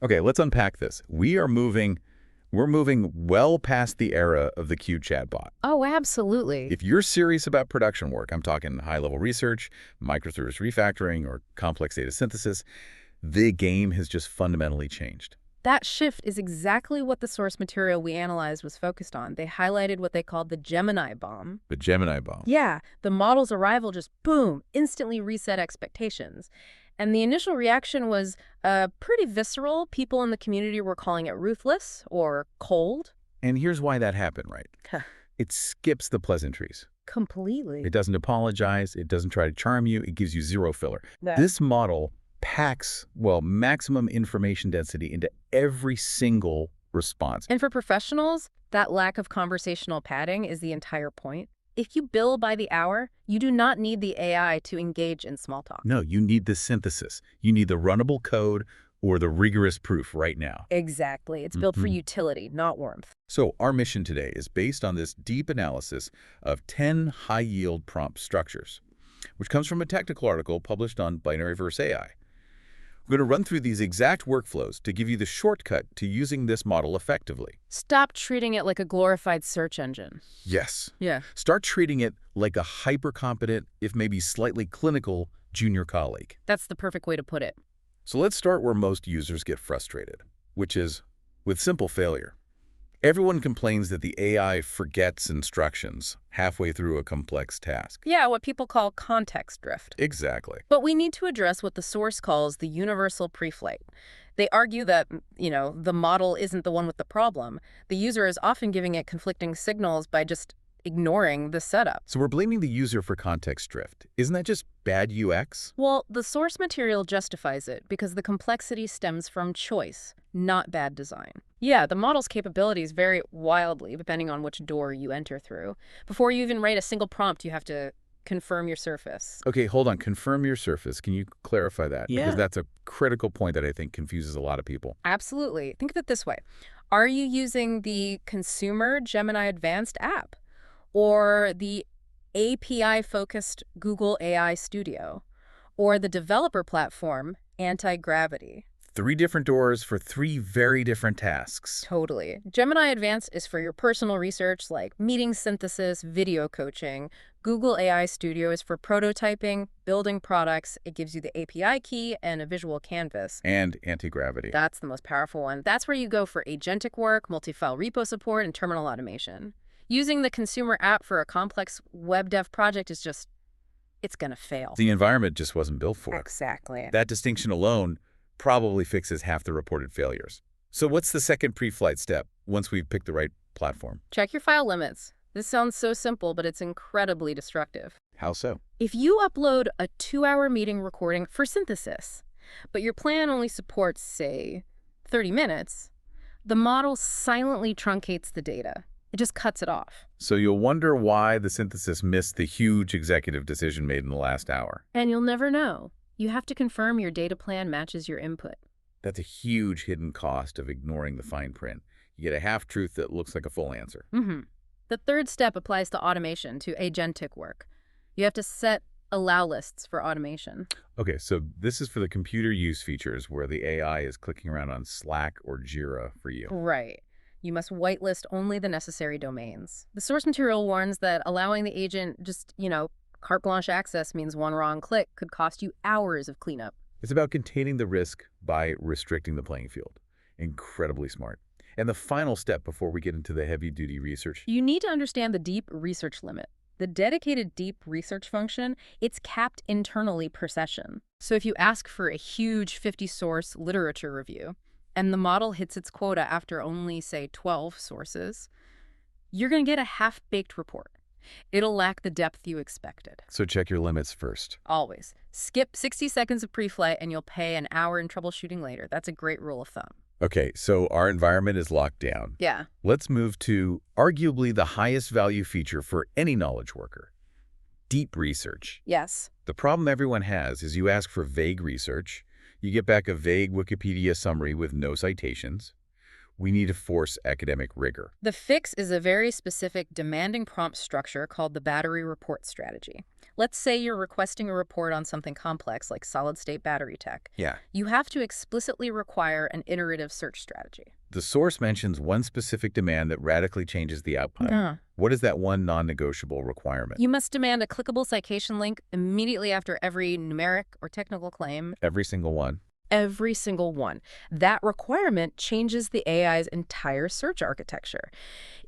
Okay, let's unpack this. We're moving well past the era of the Q chatbot. Oh, absolutely. If you're serious about production work, I'm talking high-level research, microservice refactoring, or complex data synthesis, the game has just fundamentally changed. That shift is exactly what the source material we analyzed was focused on. They highlighted what they called the Gemini bomb. The Gemini bomb. Yeah, the model's arrival just, boom, instantly reset expectations. And the initial reaction was pretty visceral. People in the community were calling it ruthless or cold. And here's why that happened, right? It skips the pleasantries. Completely. It doesn't apologize. It doesn't try to charm you. It gives you zero filler. This model packs, well, maximum information density into every single response. And for professionals, that lack of conversational padding is the entire point. If you bill by the hour, you do not need the AI to engage in small talk. No, you need the synthesis. You need the runnable code or the rigorous proof right now. Exactly. It's built for utility, not warmth. So our mission today is based on this deep analysis of 10 high-yield prompt structures, which comes from a technical article published on Binary vs. AI. We're going to run through these exact workflows to give you the shortcut to using this model effectively. Stop treating it like a glorified search engine. Yes. Yeah. Start treating it like a hyper-competent, if maybe slightly clinical, junior colleague. That's the perfect way to put it. So let's start where most users get frustrated, which is with simple failure. Everyone complains that the AI forgets instructions halfway through a complex task. Yeah, what people call context drift. Exactly. But we need to address what the source calls the Universal Preflight. They argue that, the model isn't the one with the problem. The user is often giving it conflicting signals by just ignoring the setup. So we're blaming the user for context drift. Isn't that just bad UX? Well, the source material justifies it because the complexity stems from choice, not bad design. Yeah, the model's capabilities vary wildly depending on which door you enter through. Before you even write a single prompt, you have to confirm your surface. Okay, hold on. Confirm your surface. Can you clarify that? Yeah. Because that's a critical point that I think confuses a lot of people. Absolutely. Think of it this way. Are you using the consumer Gemini Advanced app or the API-focused Google AI Studio or the developer platform Antigravity? 3 different doors for 3 very different tasks. Totally. Gemini Advanced is for your personal research like meeting synthesis, video coaching. Google AI Studio is for prototyping, building products. It gives you the API key and a visual canvas. And anti-gravity. That's the most powerful one. That's where you go for agentic work, multi-file repo support, and terminal automation. Using the consumer app for a complex web dev project is just, it's going to fail. The environment just wasn't built for it. Exactly. That distinction alone probably fixes half the reported failures. So what's the second pre-flight step once we've picked the right platform? Check your file limits. This sounds so simple, but it's incredibly destructive. How so? If you upload a 2-hour meeting recording for synthesis, but your plan only supports, say, 30 minutes, the model silently truncates the data. It just cuts it off. So you'll wonder why the synthesis missed the huge executive decision made in the last hour. And you'll never know. You have to confirm your data plan matches your input. That's a huge hidden cost of ignoring the fine print. You get a half-truth that looks like a full answer. The third step applies to automation, to agentic work. You have to set allow lists for automation. Okay, so this is for the computer use features where the AI is clicking around on Slack or Jira for you. Right. You must whitelist only the necessary domains. The source material warns that allowing the agent just, carte blanche access means one wrong click could cost you hours of cleanup. It's about containing the risk by restricting the playing field. Incredibly smart. And the final step before we get into the heavy-duty research. You need to understand the deep research limit. The dedicated deep research function, it's capped internally per session. So if you ask for a huge 50-source literature review, and the model hits its quota after only, say, 12 sources, you're going to get a half-baked report. It'll lack the depth you expected. So check your limits first. Always. Skip 60 seconds of pre-flight and you'll pay an hour in troubleshooting later. That's a great rule of thumb. Okay, so our environment is locked down. Yeah. Let's move to arguably the highest value feature for any knowledge worker, deep research. Yes. The problem everyone has is you ask for vague research, you get back a vague Wikipedia summary with no citations. We need to force academic rigor. The fix is a very specific demanding prompt structure called the battery report strategy. Let's say you're requesting a report on something complex like solid-state battery tech. Yeah. You have to explicitly require an iterative search strategy. The source mentions one specific demand that radically changes the output. What is that one non-negotiable requirement? You must demand a clickable citation link immediately after every numeric or technical claim. Every single one. Every single one. That requirement changes the AI's entire search architecture.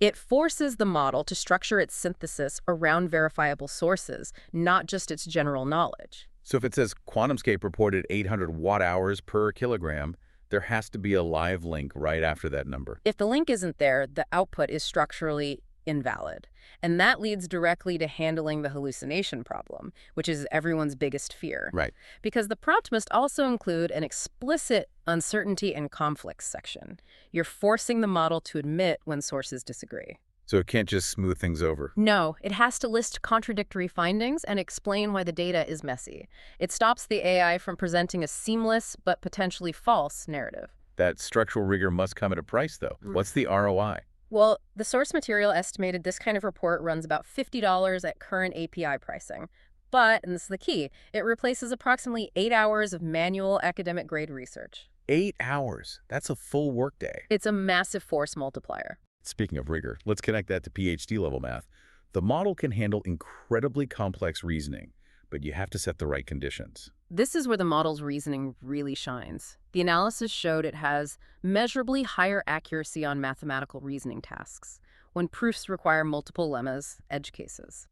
It forces the model to structure its synthesis around verifiable sources, not just its general knowledge. So if it says QuantumScape reported 800 watt-hours per kilogram, there has to be a live link right after that number. If the link isn't there, the output is structurally invalid. And that leads directly to handling the hallucination problem, which is everyone's biggest fear. Right. Because the prompt must also include an explicit uncertainty and conflicts section. You're forcing the model to admit when sources disagree. So it can't just smooth things over. No, it has to list contradictory findings and explain why the data is messy. It stops the AI from presenting a seamless but potentially false narrative. That structural rigor must come at a price, though. What's the ROI? Well, the source material estimated this kind of report runs about $50 at current API pricing. But, and this is the key, it replaces approximately 8 hours of manual academic-grade research. 8 hours. That's a full workday. It's a massive force multiplier. Speaking of rigor, let's connect that to PhD-level math. The model can handle incredibly complex reasoning, but you have to set the right conditions. This is where the model's reasoning really shines. The analysis showed it has measurably higher accuracy on mathematical reasoning tasks, when proofs require multiple lemmas, edge cases.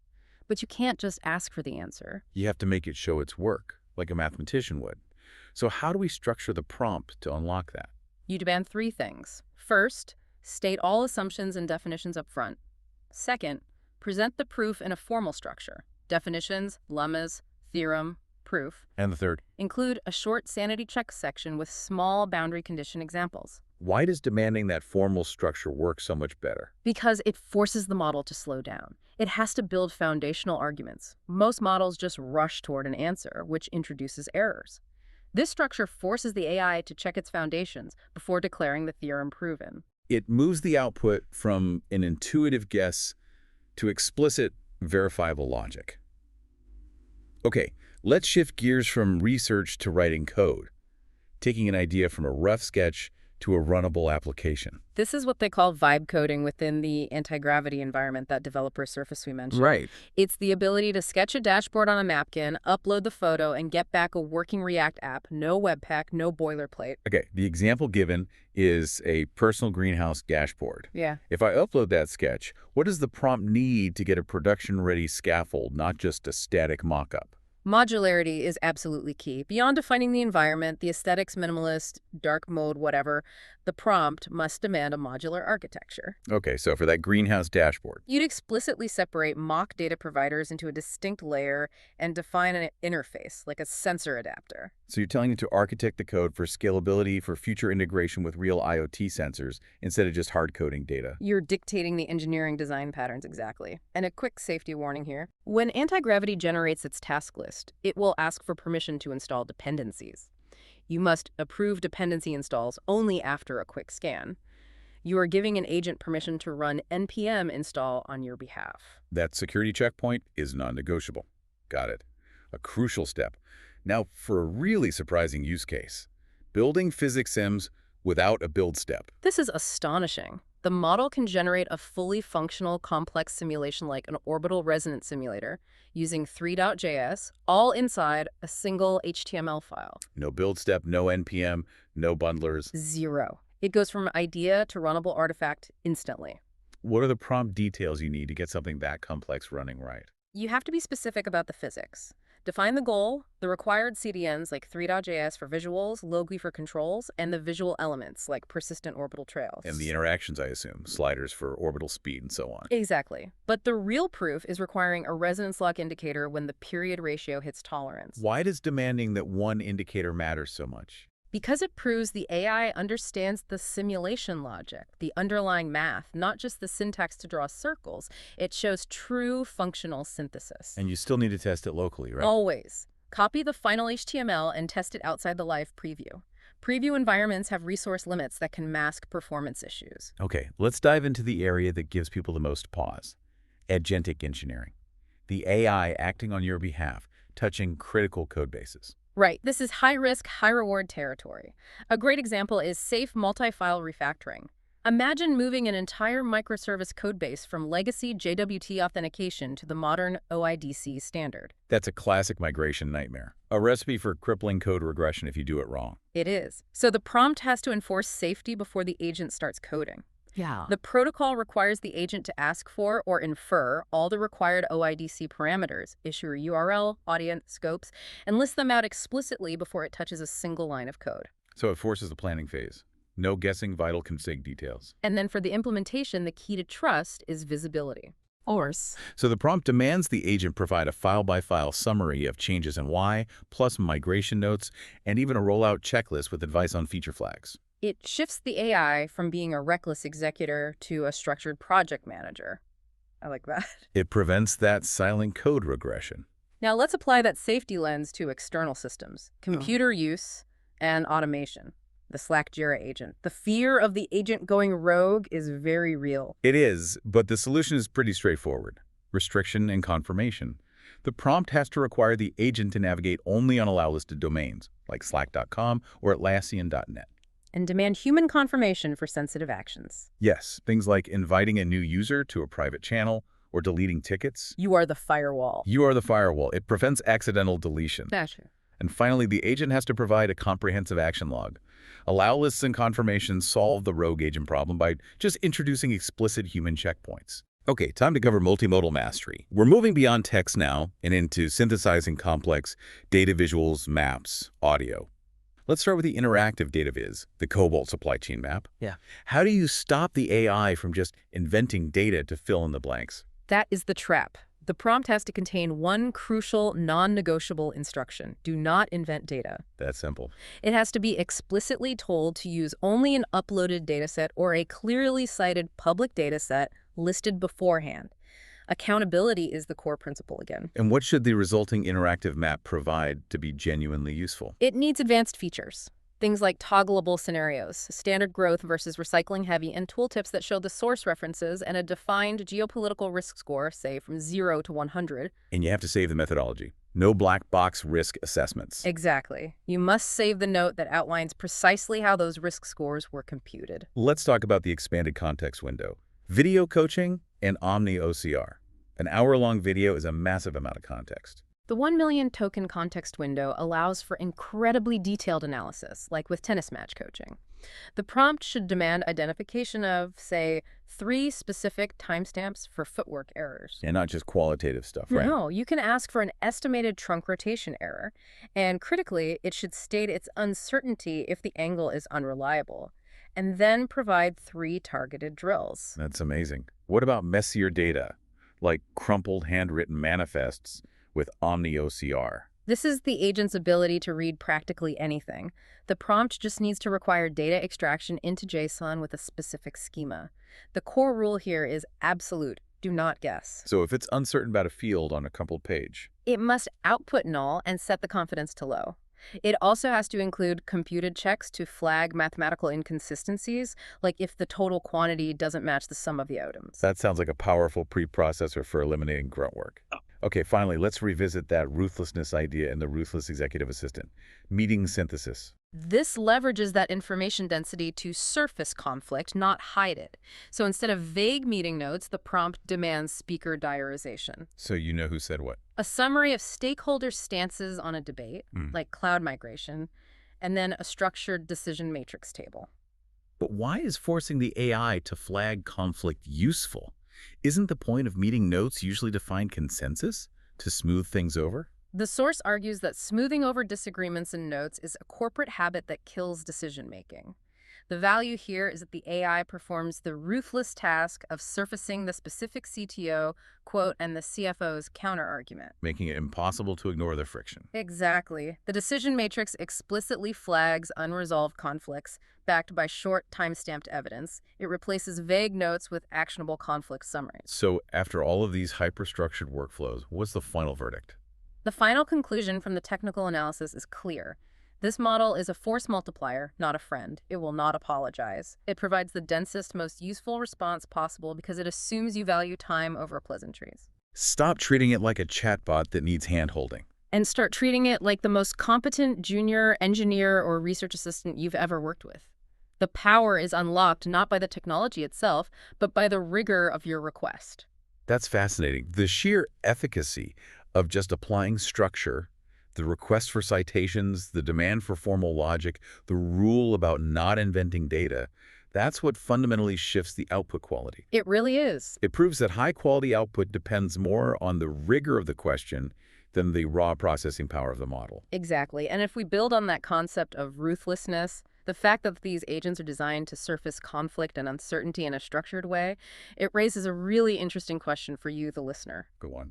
But you can't just ask for the answer. You have to make it show its work, like a mathematician would. So how do we structure the prompt to unlock that? You demand 3 things. First, state all assumptions and definitions up front. Second, present the proof in a formal structure. Definitions, lemmas, theorem, proof. And the third? Include a short sanity check section with small boundary condition examples. Why does demanding that formal structure work so much better? Because it forces the model to slow down. It has to build foundational arguments. Most models just rush toward an answer, which introduces errors. This structure forces the AI to check its foundations before declaring the theorem proven. It moves the output from an intuitive guess to explicit, verifiable logic. Okay, let's shift gears from research to writing code, taking an idea from a rough sketch to a runnable application. This is what they call vibe coding within the anti-gravity environment, that developer surface we mentioned. Right. It's the ability to sketch a dashboard on a napkin, upload the photo, and get back a working React app. No Webpack, no boilerplate. Okay, the example given is a personal greenhouse dashboard. Yeah. If I upload that sketch, what does the prompt need to get a production-ready scaffold, not just a static mock-up? Modularity is absolutely key. Beyond defining the environment, the aesthetics, minimalist, dark mode, whatever, the prompt must demand a modular architecture. Okay, so for that greenhouse dashboard. You'd explicitly separate mock data providers into a distinct layer and define an interface, like a sensor adapter. So you're telling it to architect the code for scalability for future integration with real IoT sensors instead of just hard-coding data. You're dictating the engineering design patterns exactly. And a quick safety warning here. When Antigravity generates its task list, it will ask for permission to install dependencies. You must approve dependency installs only after a quick scan. You are giving an agent permission to run npm install on your behalf. That security checkpoint is non-negotiable. Got it. A crucial step. Now, for a really surprising use case, building physics sims without a build step. This is astonishing. The model can generate a fully functional, complex simulation like an orbital resonance simulator using 3.js, all inside a single HTML file. No build step, no NPM, no bundlers. 0. It goes from idea to runnable artifact instantly. What are the prompt details you need to get something that complex running right? You have to be specific about the physics. Define the goal, the required CDNs like 3.js for visuals, Logi for controls, and the visual elements like persistent orbital trails. And the interactions, I assume, sliders for orbital speed and so on. Exactly. But the real proof is requiring a resonance lock indicator when the period ratio hits tolerance. Why does demanding that one indicator matter so much? Because it proves the AI understands the simulation logic, the underlying math, not just the syntax to draw circles. It shows true functional synthesis. And you still need to test it locally, right? Always. Copy the final HTML and test it outside the live preview. Preview environments have resource limits that can mask performance issues. Okay, let's dive into the area that gives people the most pause. Agentic engineering. the AI acting on your behalf, touching critical code bases. Right. This is high-risk, high-reward territory. A great example is safe multi-file refactoring. Imagine moving an entire microservice codebase from legacy JWT authentication to the modern OIDC standard. That's a classic migration nightmare. A recipe for crippling code regression if you do it wrong. It is. So the prompt has to enforce safety before the agent starts coding. Yeah. The protocol requires the agent to ask for or infer all the required OIDC parameters, issuer URL, audience, scopes, and list them out explicitly before it touches a single line of code. So it forces the planning phase. No guessing vital config details. And then for the implementation, the key to trust is visibility. Force. So the prompt demands the agent provide a file-by-file summary of changes in Y, plus migration notes, and even a rollout checklist with advice on feature flags. It shifts the AI from being a reckless executor to a structured project manager. I like that. It prevents that silent code regression. Now let's apply that safety lens to external systems, computer use, and automation. The Slack Jira agent. The fear of the agent going rogue is very real. It is, but the solution is pretty straightforward. Restriction and confirmation. The prompt has to require the agent to navigate only on allow-listed domains, like slack.com or Atlassian.net. And demand human confirmation for sensitive actions. Yes, things like inviting a new user to a private channel or deleting tickets. You are the firewall. You are the firewall. It prevents accidental deletion. Gotcha. And finally, the agent has to provide a comprehensive action log. Allow lists and confirmations solve the rogue agent problem by just introducing explicit human checkpoints. Okay, time to cover multimodal mastery. We're moving beyond text now and into synthesizing complex data visuals, maps, audio. Let's start with the interactive data viz, the Cobalt supply chain map. Yeah. How do you stop the AI from just inventing data to fill in the blanks? That is the trap. The prompt has to contain one crucial, non-negotiable instruction. Do not invent data. That's simple. It has to be explicitly told to use only an uploaded dataset or a clearly cited public dataset listed beforehand. Accountability is the core principle again. And what should the resulting interactive map provide to be genuinely useful? It needs advanced features. Things like toggleable scenarios, standard growth versus recycling heavy, and tooltips that show the source references and a defined geopolitical risk score, say from 0 to 100. And you have to save the methodology. No black box risk assessments. Exactly. You must save the note that outlines precisely how those risk scores were computed. Let's talk about the expanded context window. Video coaching and Omni-OCR. An hour-long video is a massive amount of context. The 1 million token context window allows for incredibly detailed analysis, like with tennis match coaching. The prompt should demand identification of, say, 3 specific timestamps for footwork errors. And not just qualitative stuff, right? No, you can ask for an estimated trunk rotation error. And critically, it should state its uncertainty if the angle is unreliable, and then provide 3 targeted drills. That's amazing. What about messier data, like crumpled handwritten manifests with Omni-OCR? This is the agent's ability to read practically anything. The prompt just needs to require data extraction into JSON with a specific schema. The core rule here is absolute. Do not guess. So if it's uncertain about a field on a crumpled page, It must output null and set the confidence to low. It also has to include computed checks to flag mathematical inconsistencies, like if the total quantity doesn't match the sum of the items. that sounds like a powerful preprocessor for eliminating grunt work. Okay, finally, let's revisit that ruthlessness idea in the Ruthless Executive Assistant. Meeting synthesis. This leverages that information density to surface conflict, not hide it. So instead of vague meeting notes, the prompt demands speaker diarization. So you know who said what. A summary of stakeholder stances on a debate, Mm. like cloud migration, and then a structured decision matrix table. But why is forcing the AI to flag conflict useful? Isn't the point of meeting notes usually to find consensus, to smooth things over? The source argues that smoothing over disagreements in notes is a corporate habit that kills decision-making. The value here is that the AI performs the ruthless task of surfacing the specific CTO, quote, and the CFO's counter-argument. Making it impossible to ignore the friction. Exactly. The decision matrix explicitly flags unresolved conflicts, backed by short, time-stamped evidence. It replaces vague notes with actionable conflict summaries. So after all of these hyperstructured workflows, what's the final verdict? The final conclusion from the technical analysis is clear. This model is a force multiplier, not a friend. It will not apologize. It provides the densest, most useful response possible because it assumes you value time over pleasantries. Stop treating it like a chatbot that needs hand-holding. And start treating it like the most competent junior engineer or research assistant you've ever worked with. The power is unlocked not by the technology itself, but by the rigor of your request. That's fascinating. The sheer efficacy of just applying structure, the request for citations, the demand for formal logic, the rule about not inventing data, that's what fundamentally shifts the output quality. It really is. It proves that high-quality output depends more on the rigor of the question than the raw processing power of the model. Exactly. And if we build on that concept of ruthlessness, the fact that these agents are designed to surface conflict and uncertainty in a structured way, it raises a really interesting question for you, the listener. Go on.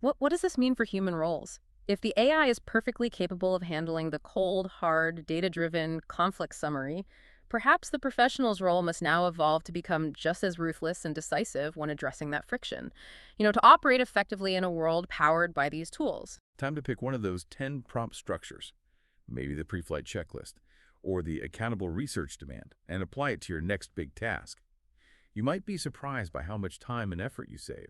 What does this mean for human roles? If the AI is perfectly capable of handling the cold, hard, data-driven conflict summary, perhaps the professional's role must now evolve to become just as ruthless and decisive when addressing that friction. To operate effectively in a world powered by these tools. Time to pick one of those 10 prompt structures, maybe the pre-flight checklist, or the accountable research demand, and apply it to your next big task. You might be surprised by how much time and effort you save.